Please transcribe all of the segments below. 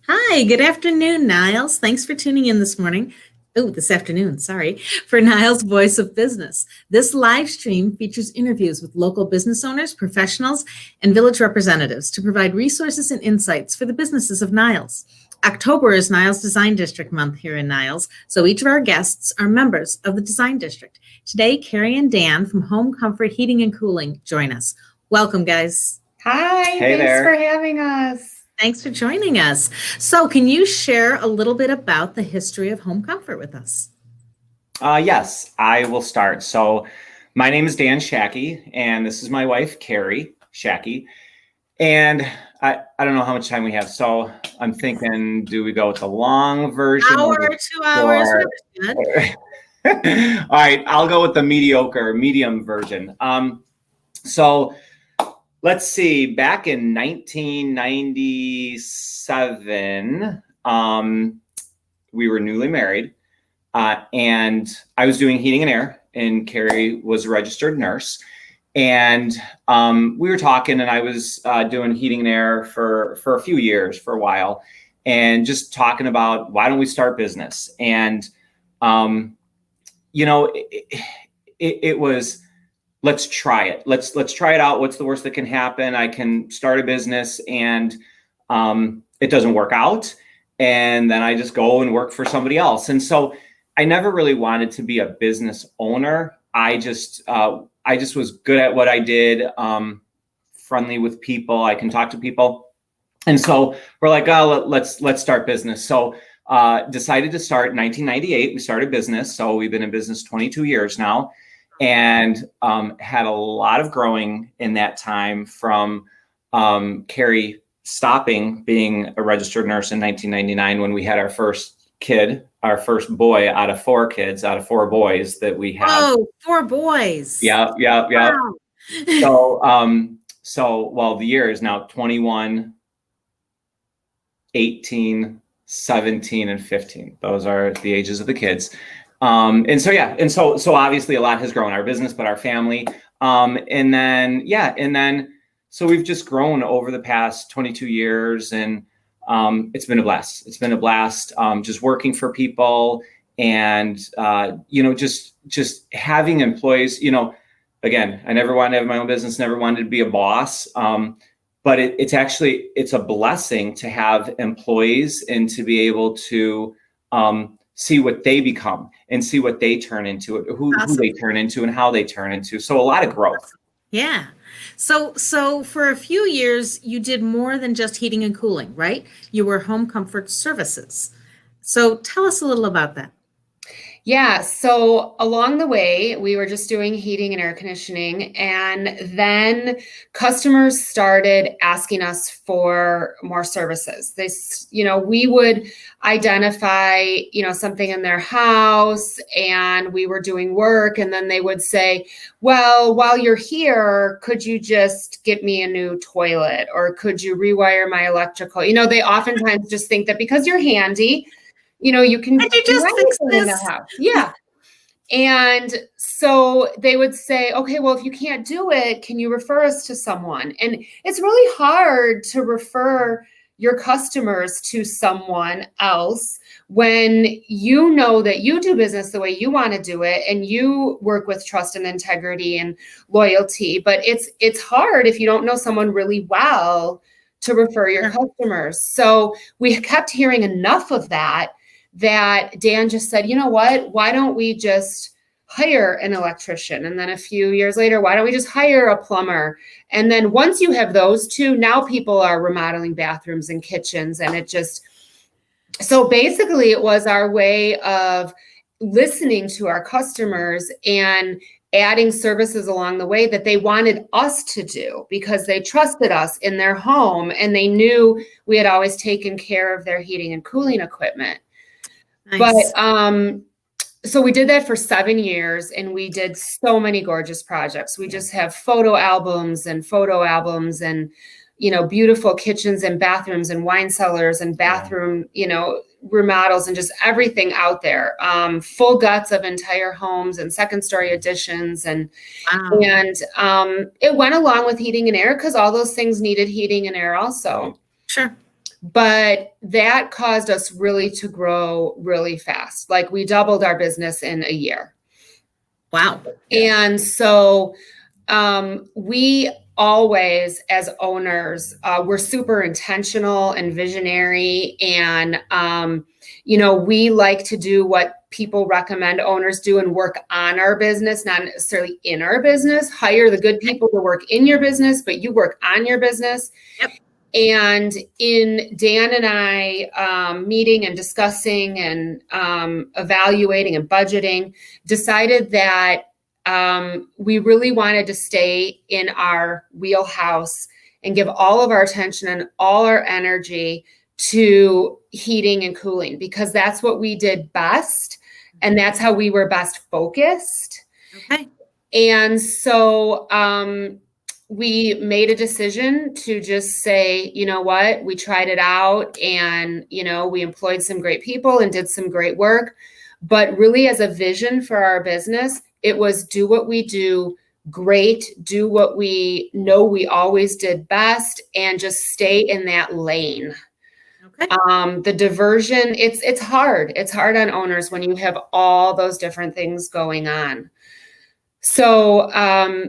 Hi, good afternoon, Niles. Thanks for tuning in this morning. Oh, this afternoon, sorry, for Niles Voice of Business. This live stream features interviews with local business owners, professionals, and village representatives to provide resources and insights for the businesses of Niles. October is Niles Design District month here in Niles, so each of our guests are members of the Design District. Today, Carrie and Dan from Home Comfort Heating and Cooling join us. Welcome, guys. Hi, Hey thanks there. for having us. Thanks for joining us. So, can you share a little bit about the history of home comfort with us? Yes, I will start. So, my name is Dan Shackey, and this is my wife, Carrie Shackey. And I don't know how much time we have. So, I'm thinking, do we go with the long version? Hour, 2 hours, Or... All right, I'll go with the medium version. So, let's see, back in 1997, we were newly married, and I was doing heating and air, and Carrie was a registered nurse. And we were talking, and I was doing heating and air for a few years, for a while, and just talking about why don't we start business? And, it was, let's try it. Let's try it out. What's the worst that can happen? I can start a business and it doesn't work out. And then I just go and work for somebody else. And so I never really wanted to be a business owner. I just was good at what I did, friendly with people. I can talk to people. And so we're like, oh, let's start business. So decided to start in 1998. We started business. So we've been in business 22 years now. And had a lot of growing in that time from Carrie stopping being a registered nurse in 1999 when we had our first kid, our first boy out of four boys that we had. Oh, 4 boys. Yeah. Wow. So the year is now 21, 18, 17, and 15. Those are the ages of the kids. And so obviously a lot has grown, our business, but our family. So we've just grown over the past 22 years, and it's been a blast. It's been a blast, just working for people and, just having employees. Again, I never wanted to have my own business, never wanted to be a boss. But it's a blessing to have employees and to be able to, see what they become and see what they turn into, who they turn into and how they turn into. So a lot of growth. Yeah. So for a few years, you did more than just heating and cooling, right? You were home comfort services. So tell us a little about that. Yeah, so along the way, we were just doing heating and air conditioning, and then customers started asking us for more services. We would identify, something in their house, and we were doing work, and then they would say, well, while you're here, could you just get me a new toilet, or could you rewire my electrical? They oftentimes just think that because you're handy, you can Did you just fix in this? the house. Yeah. And so they would say, okay, well, if you can't do it, can you refer us to someone? And it's really hard to refer your customers to someone else when you know that you do business the way you want to do it and you work with trust and integrity and loyalty. But it's hard if you don't know someone really well to refer your customers. So we kept hearing enough of that Dan just said, you know what, why don't we just hire an electrician? And then a few years later, why don't we just hire a plumber? And then once you have those two, now people are remodeling bathrooms and kitchens. And so basically it was our way of listening to our customers and adding services along the way that they wanted us to do because they trusted us in their home and they knew we had always taken care of their heating and cooling equipment. Nice. But so we did that for 7 years, and we did so many gorgeous projects. We just have photo albums and beautiful kitchens and bathrooms and wine cellars and bathroom, remodels and just everything out there. Full guts of entire homes and second story additions. And it went along with heating and air because all those things needed heating and air also. Sure. But that caused us really to grow really fast. Like we doubled our business in a year. Wow. And so we always, as owners, we're super intentional and visionary. And, we like to do what people recommend owners do and work on our business, not necessarily in our business. Hire the good people to work in your business, but you work on your business. Yep. And in Dan and I meeting and discussing and evaluating and budgeting, decided that we really wanted to stay in our wheelhouse and give all of our attention and all our energy to heating and cooling, because that's what we did best. And that's how we were best focused. Okay. And so we made a decision to just say, you know what, we tried it out and, we employed some great people and did some great work. But really, as a vision for our business, it was do what we do great, do what we know we always did best, and just stay in that lane. Okay. The diversion, it's hard. It's hard on owners when you have all those different things going on. So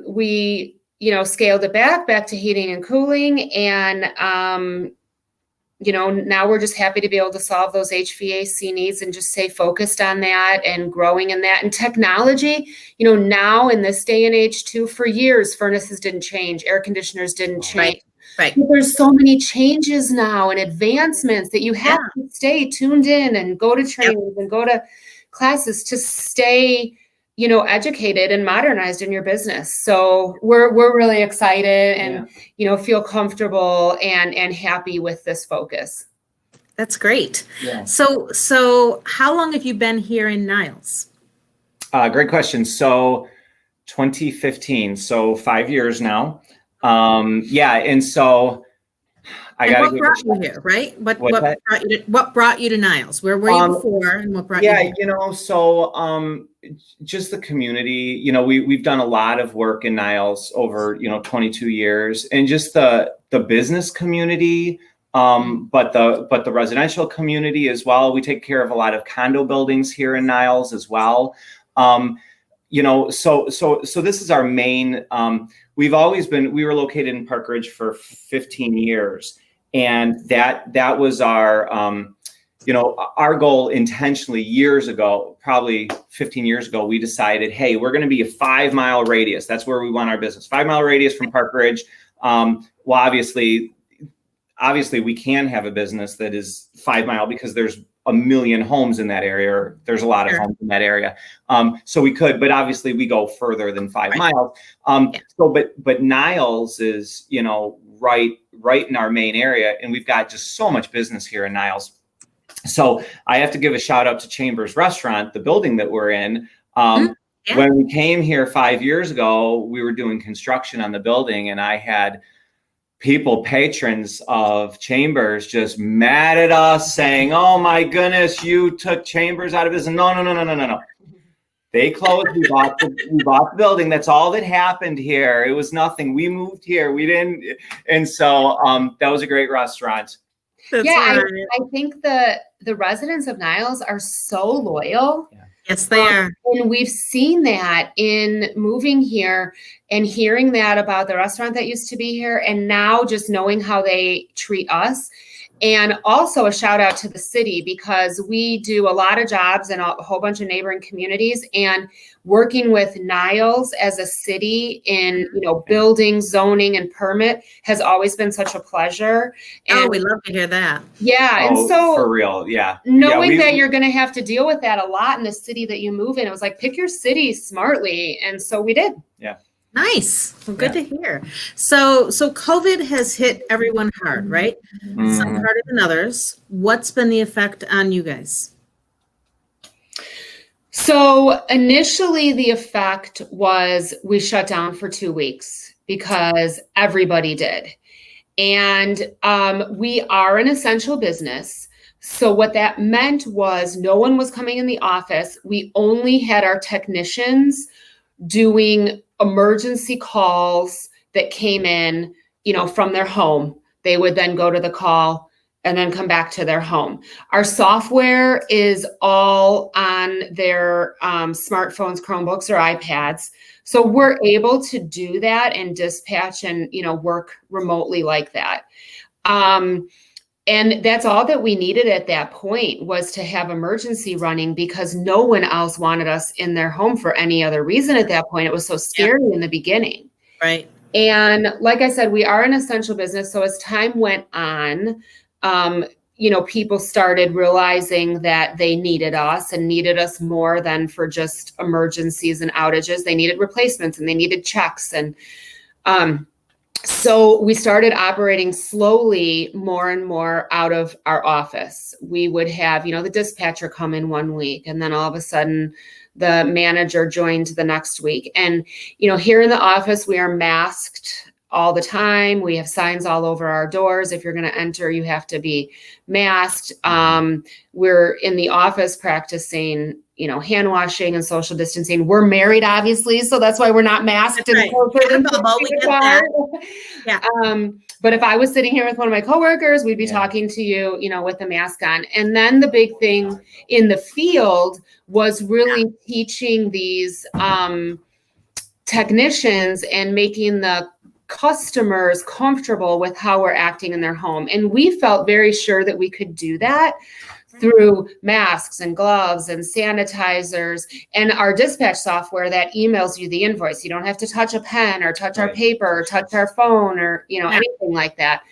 we, scaled it back to heating and cooling. And, now we're just happy to be able to solve those HVAC needs and just stay focused on that and growing in that. And technology, now in this day and age too, for years, furnaces didn't change, air conditioners didn't change. Right. But there's so many changes now and advancements that you have to stay tuned in and go to trainings and go to classes to stay, educated and modernized in your business. So we're really excited and, feel comfortable and happy with this focus. That's great. Yeah. So how long have you been here in Niles? Great question. So 2015, so 5 years now. And so I got to what brought you here, right? What brought you to Niles? Where were you before, and what brought you here? Just the community. We've done a lot of work in Niles over 22 years, and just the business community, but the residential community as well. We take care of a lot of condo buildings here in Niles as well. So this is our main. We were located in Park Ridge for 15 years. And that was our, our goal intentionally years ago, probably 15 years ago. We decided, hey, we're going to be a 5-mile radius. That's where we want our business. 5-mile radius from Park Ridge. Well, obviously we can have a business that is 5 mile because there's 1 million homes in that area. Or there's a lot of homes in that area. So we could, but obviously we go further than 5 miles. But Niles is, right in our main area, and we've got just so much business here in Niles. So I have to give a shout out to Chambers Restaurant, the building that we're in. When we came here 5 years ago, we were doing construction on the building, and I had patrons of Chambers just mad at us saying, "Oh my goodness, you took Chambers out of business." No. They closed. We bought the building. That's all that happened here. It was nothing. We moved here. We didn't. And so that was a great restaurant. I think the residents of Niles are so loyal. Yeah. Yes, they are. And we've seen that in moving here and hearing that about the restaurant that used to be here, and now just knowing how they treat us. And also a shout out to the city, because we do a lot of jobs in a whole bunch of neighboring communities, and working with Niles as a city in, building, zoning, and permit has always been such a pleasure. And we love to hear that. Yeah. And so for real. Yeah. Knowing that you're going to have to deal with that a lot in the city that you move in, it was like, pick your city smartly. And so we did. Yeah. Nice. Well, good to hear. So COVID has hit everyone hard, right? Some harder than others. What's been the effect on you guys? So initially the effect was we shut down for 2 weeks because everybody did. And we are an essential business. So what that meant was no one was coming in the office. We only had our technicians doing emergency calls that came in, from their home. They would then go to the call and then come back to their home. Our software is all on their smartphones, Chromebooks, or iPads. So we're able to do that and dispatch and, work remotely like that. And that's all that we needed at that point, was to have emergency running, because no one else wanted us in their home for any other reason at that point. It was so scary in the beginning. Right. And like I said, we are an essential business. So as time went on, people started realizing that they needed us, and needed us more than for just emergencies and outages. They needed replacements, and they needed checks. And so we started operating slowly more and more out of our office. We would have, the dispatcher come in one week, and then all of a sudden the manager joined the next week. And, here in the office, we are masked all the time. We have signs all over our doors. If you're going to enter, you have to be masked. We're in the office practicing, hand washing and social distancing. We're married, obviously, so that's why we're not masked. Right. Yeah. But if I was sitting here with one of my coworkers, we'd be talking to you, with the mask on. And then the big thing in the field was really teaching these technicians and making the customers comfortable with how we're acting in their home. And we felt very sure that we could do that through masks and gloves and sanitizers and our dispatch software that emails you the invoice. You don't have to touch a pen or touch our paper or touch our phone or, anything like that.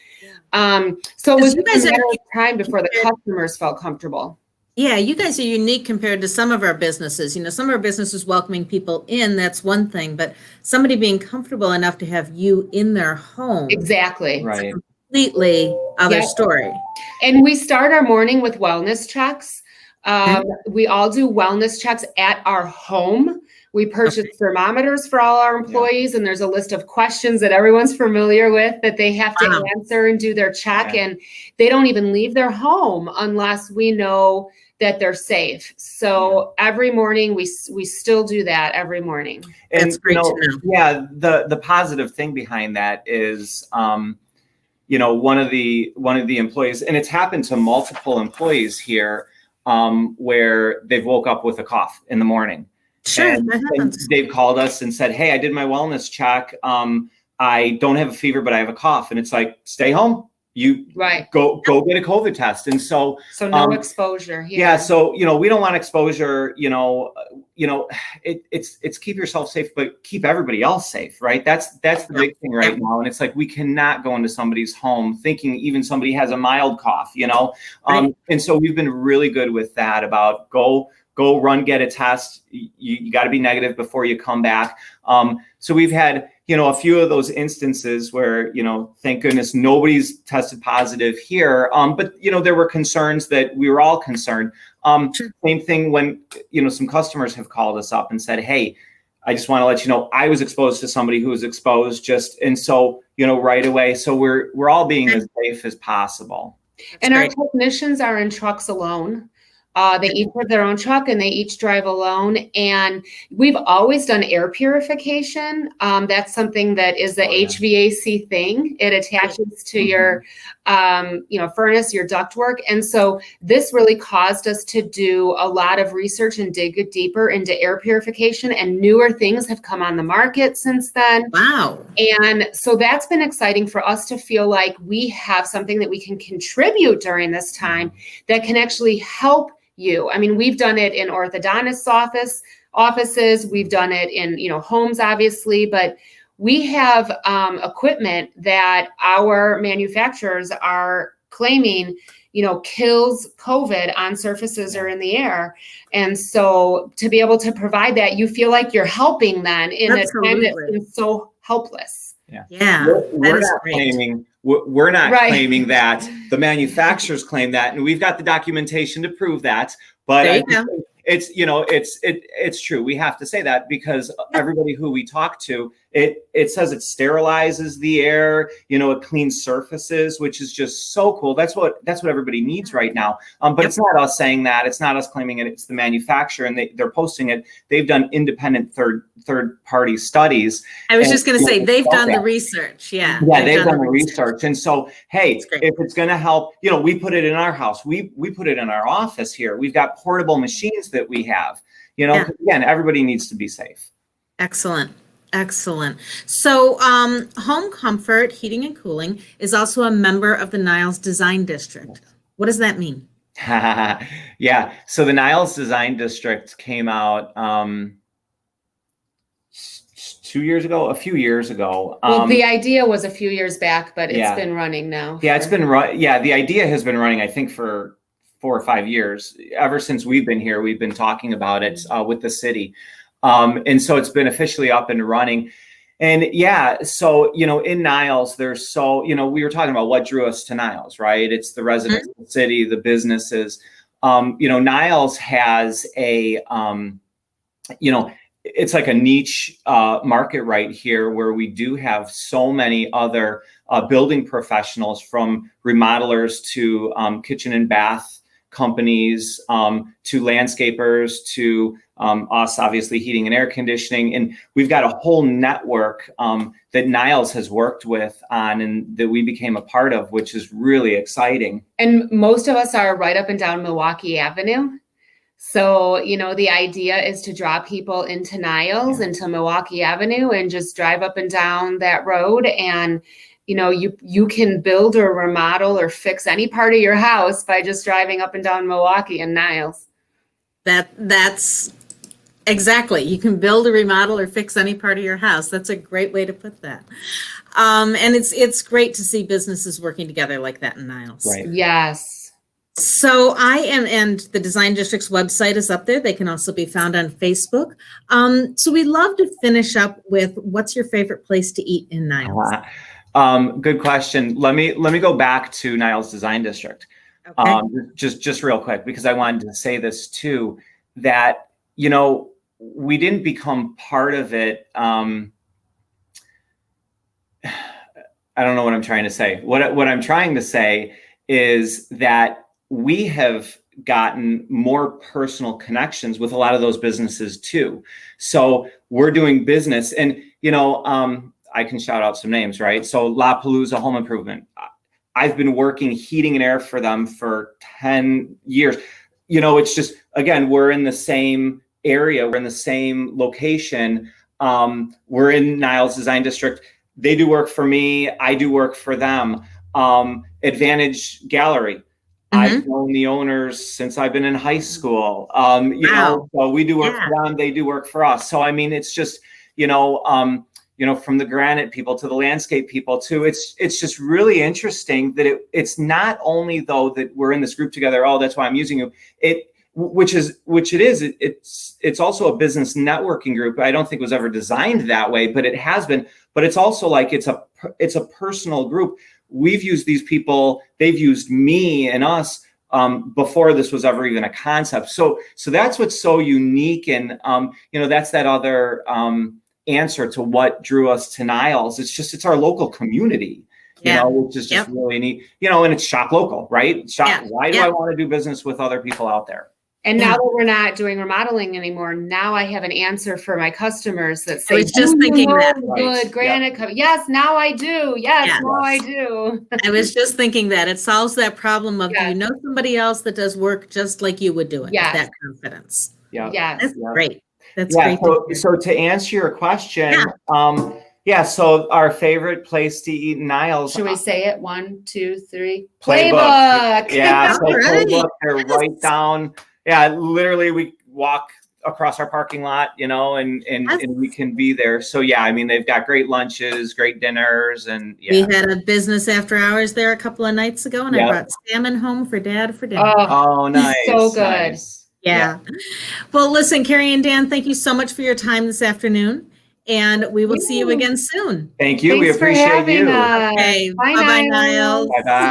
So it was a matter of time before the customers felt comfortable. Yeah, you guys are unique compared to some of our businesses. Some of our businesses welcoming people in, that's one thing, but somebody being comfortable enough to have you in their home. Exactly. Right. Completely other story. And we start our morning with wellness checks. We all do wellness checks at our home. We purchase thermometers for all our employees, and there's a list of questions that everyone's familiar with that they have to answer and do their check. And they don't even leave their home unless we know that they're safe. So every morning we still do that every morning. And that's great to know. Yeah, the positive thing behind that is one of the employees, and it's happened to multiple employees here, where they've woke up with a cough in the morning. Sure, and they've called us and said, "Hey, I did my wellness check. I don't have a fever, but I have a cough." And it's like, stay home. You go get a COVID test. And so no exposure. Yeah. So, we don't want exposure, it's keep yourself safe, but keep everybody else safe. Right. That's the big thing right now. And it's like, we cannot go into somebody's home thinking even somebody has a mild cough, and so we've been really good with that about go run, get a test. You got to be negative before you come back. So we've had, a few of those instances where, thank goodness nobody's tested positive here. But, there were concerns that we were all concerned. Same thing when, some customers have called us up and said, "Hey, I just want to let you know, I was exposed to somebody who was exposed and so, right away." So we're all being as safe as possible. And our technicians are in trucks alone. They each have their own truck and they each drive alone. And we've always done air purification. That's something that is the HVAC thing. It attaches to your, furnace, your ductwork. And so this really caused us to do a lot of research and dig deeper into air purification, and newer things have come on the market since then. Wow. And so that's been exciting for us to feel like we have something that we can contribute during this time that can actually help you. I mean, we've done it in orthodontist offices. We've done it in, homes, obviously, but we have equipment that our manufacturers are claiming, kills COVID on surfaces or in the air. And so to be able to provide that, you feel like you're helping then in a time that's been so helpless. Yeah. We're not claiming. We're not claiming that. The manufacturers claim that, and we've got the documentation to prove that. But it's true. We have to say that because everybody who we talk to It says it sterilizes the air, it cleans surfaces, which is just so cool. That's what everybody needs right now. But It's not us saying that. It's not us claiming it. It's the manufacturer, and they're posting it. They've done independent third party studies. I was just going to say they've done the research. Yeah, they've done the research. And so, hey, if it's going to help, we put it in our house. We put it in our office here. We've got portable machines that we have. Again, everybody needs to be safe. Excellent. So Home Comfort Heating and Cooling is also a member of the Niles Design District. What does that mean? Yeah. So the Niles Design District came out a few years ago. Well, the idea was a few years back, but it's been running now. Yeah, it's been run. Yeah, the idea has been running, I think, for 4 or 5 years. Ever since we've been here, we've been talking about it with the city. And so it's been officially up and running. And so, in Niles, there's we were talking about what drew us to Niles, right? It's the residents of the city, the businesses. Niles has it's like a niche market right here where we do have so many other building professionals, from remodelers to kitchen and bath companies, to landscapers, to us, obviously heating and air conditioning. And we've got a whole network that Niles has worked with on and that we became a part of, which is really exciting. And most of us are right up and down Milwaukee Avenue. So, the idea is to draw people into Niles, into Milwaukee Avenue, and just drive up and down that road. And, you can build or remodel or fix any part of your house by just driving up and down Milwaukee and Niles. That's exactly. You can build or remodel or fix any part of your house. That's a great way to put that. And it's great to see businesses working together like that in Niles. Right. Yes. So and the Design District's website is up there. They can also be found on Facebook. So we'd love to finish up with, what's your favorite place to eat in Niles? Good question. Let me go back to Niles Design District. Okay. Just real quick, because I wanted to say this too, that, we didn't become part of it. I don't know what I'm trying to say. What I'm trying to say is that we have gotten more personal connections with a lot of those businesses too. So we're doing business, and I can shout out some names, right? So La Palooza Home Improvement. I've been working heating and air for them for 10 years. It's just, again, we're in the same area, we're in the same location. We're in Niles Design District. They do work for me, I do work for them. Advantage Gallery. I've known the owners since I've been in high school. So we do work for them, they do work for us. So it's just, from the granite people to the landscape people too. It's just really interesting that it's not only though that we're in this group together. Oh, that's why I'm using you. It's also a business networking group. I don't think it was ever designed that way, but it has been. But it's also like it's a personal group. We've used these people. They've used me and us before this was ever even a concept. So that's what's so unique, and that's that other answer to what drew us to Niles. It's our local community, which is just really neat. And it's shop local, right? Why do I want to do business with other people out there? And now that we're not doing remodeling anymore, now I have an answer for my customers that say, I was just thinking that. Good granite cover. Yes, now I do. I do. I was just thinking that it solves that problem of, do you know somebody else that does work just like you would do it? Yes. With that confidence. Yeah. That's great. That's great. So to answer your question, so our favorite place to eat in Niles. Should we say it? 1, 2, 3. Playbook. Yeah. So Right. Playbook, they're right down. Yeah, literally we walk across our parking lot, and we can be there. So they've got great lunches, great dinners, and we had a business after hours there a couple of nights ago, and I brought salmon home for Dad for dinner. Oh, nice. So good. Nice. Yeah. Well, listen, Carrie and Dan, thank you so much for your time this afternoon, and we will see you again soon. Thank you. Thanks we appreciate you. us. Okay. Bye, Bye-bye, Niles. Bye-bye.